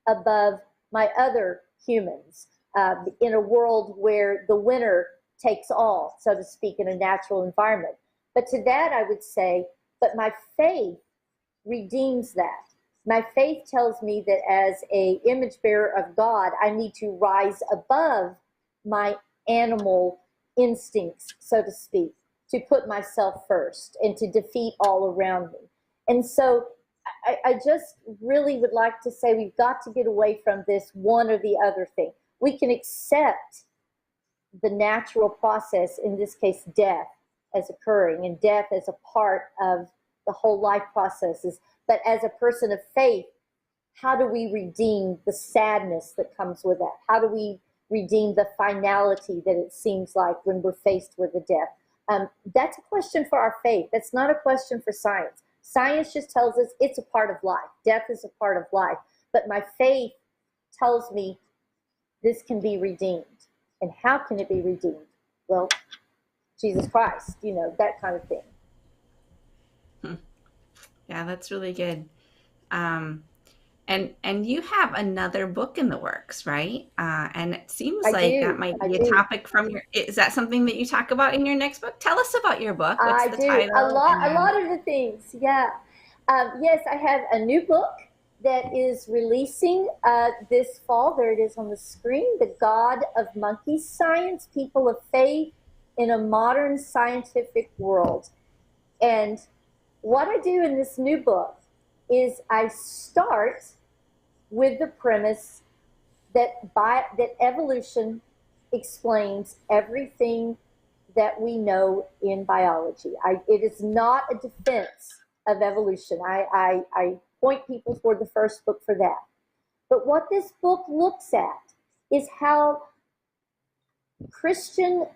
above my other humans in a world where the winner takes all, so to speak, in a natural environment. But to that I would say, but my faith redeems that. My faith tells me that as an image bearer of God, I need to rise above my animal instincts, so to speak, to put myself first and to defeat all around me. And so I just really would like to say we've got to get away from this one or the other thing. We can accept the natural process, in this case, death, as occurring, and death as a part of the whole life processes. But as a person of faith, how do we redeem the sadness that comes with that? How do we redeem the finality that it seems like when we're faced with a death? That's a question for our faith. That's not a question for science. Science just tells us it's a part of life. Death is a part of life. But my faith tells me this can be redeemed. And how can it be redeemed? Well, Jesus Christ, that kind of thing. Yeah, that's really good. And you have another book in the works, right? And it seems that might be a topic from is that something that you talk about in your next book? Tell us about your book. What's the title? A lot of the things, yeah. Yes, I have a new book that is releasing this fall. There it is on the screen, The God of Monkey Science, People of Faith in a Modern Scientific World. And what I do in this new book is I start with the premise that evolution explains everything that we know in biology. It is not a defense of evolution. I point people toward the first book for that. But what this book looks at is how Christian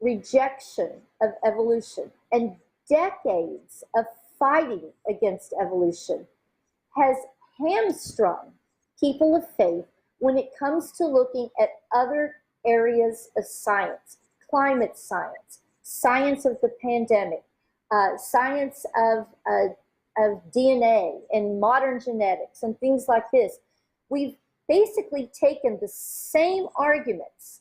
rejection of evolution and decades of fighting against evolution has hamstrung people of faith when it comes to looking at other areas of science, climate science, science of the pandemic, science of DNA and modern genetics and things like this. We've basically taken the same arguments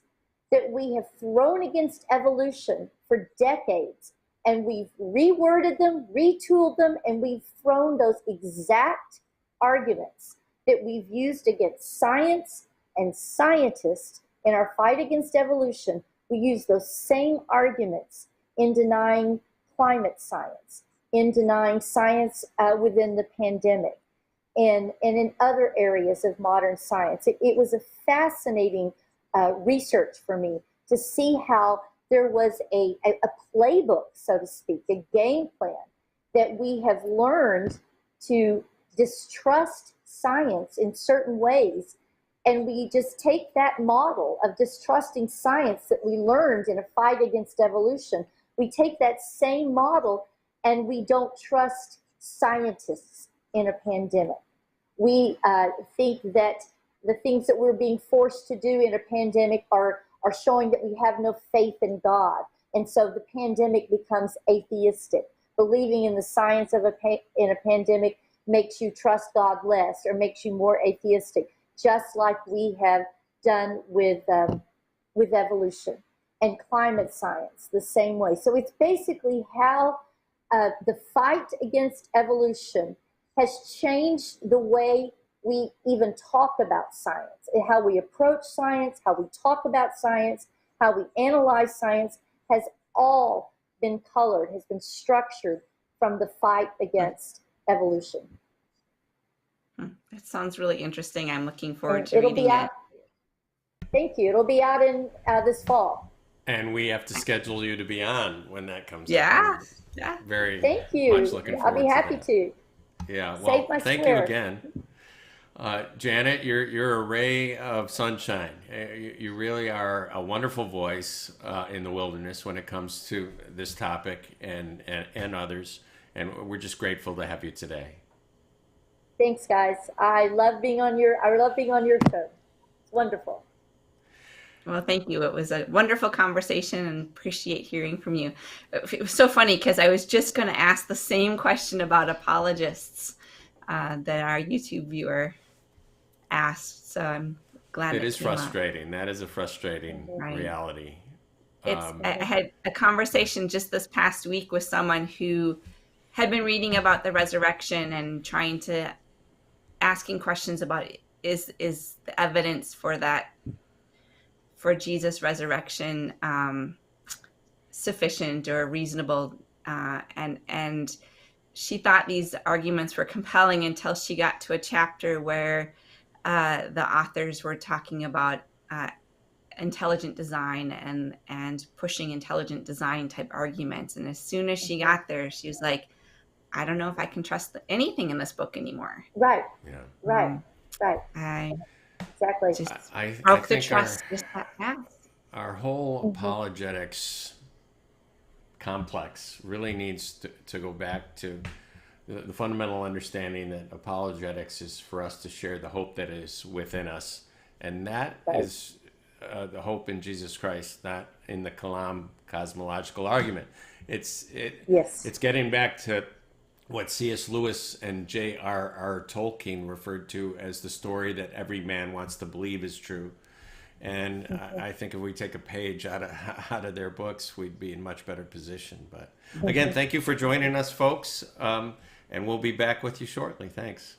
that we have thrown against evolution for decades, and we've reworded them, retooled them, and we've thrown those exact arguments that we've used against science and scientists in our fight against evolution. We use those same arguments in denying climate science, in denying science within the pandemic, and in other areas of modern science. It was a fascinating research for me to see how there was a playbook, so to speak, a game plan that we have learned to distrust science in certain ways. And we just take that model of distrusting science that we learned in a fight against evolution. We take that same model and we don't trust scientists in a pandemic. We think that the things that we're being forced to do in a pandemic are showing that we have no faith in God. And so the pandemic becomes atheistic. Believing in the science of in a pandemic makes you trust God less or makes you more atheistic, just like we have done with evolution and climate science the same way. So it's basically how the fight against evolution has changed the way we even talk about science, how we approach science, how we talk about science, how we analyze science has all been colored, has been structured from the fight against evolution. That sounds really interesting. I'm looking forward to reading it. Thank you. It'll be out in this fall. And we have to schedule you to be on when that comes out. Yeah. Very Thank you. much looking forward I'll be happy to. Yeah. Well, thank you again. Janet, you're a ray of sunshine. You really are a wonderful voice in the wilderness when it comes to this topic and others. And we're just grateful to have you today. Thanks, guys. I love being on your show. It's wonderful. Well, thank you. It was a wonderful conversation and appreciate hearing from you. It was so funny because I was just going to ask the same question about apologists that our YouTube viewer asked. So I'm glad it is frustrating. That is a frustrating reality. I had a conversation just this past week with someone who had been reading about the resurrection and trying to asking questions about is the evidence for that, for Jesus' resurrection sufficient or reasonable, and she thought these arguments were compelling until she got to a chapter where the authors were talking about intelligent design and pushing intelligent design type arguments. And as soon as she got there, she was like, I don't know if I can trust anything in this book anymore. Right. Yeah. Right. Exactly. I broke the trust just that fast. Our whole apologetics complex really needs to go back to the fundamental understanding that apologetics is for us to share the hope that is within us. And that is the hope in Jesus Christ, not in the Kalam cosmological argument. It's getting back to what C.S. Lewis and J.R.R. Tolkien referred to as the story that every man wants to believe is true. And I think if we take a page out of their books, we'd be in much better position. But again, thank you for joining us, folks. And we'll be back with you shortly. Thanks.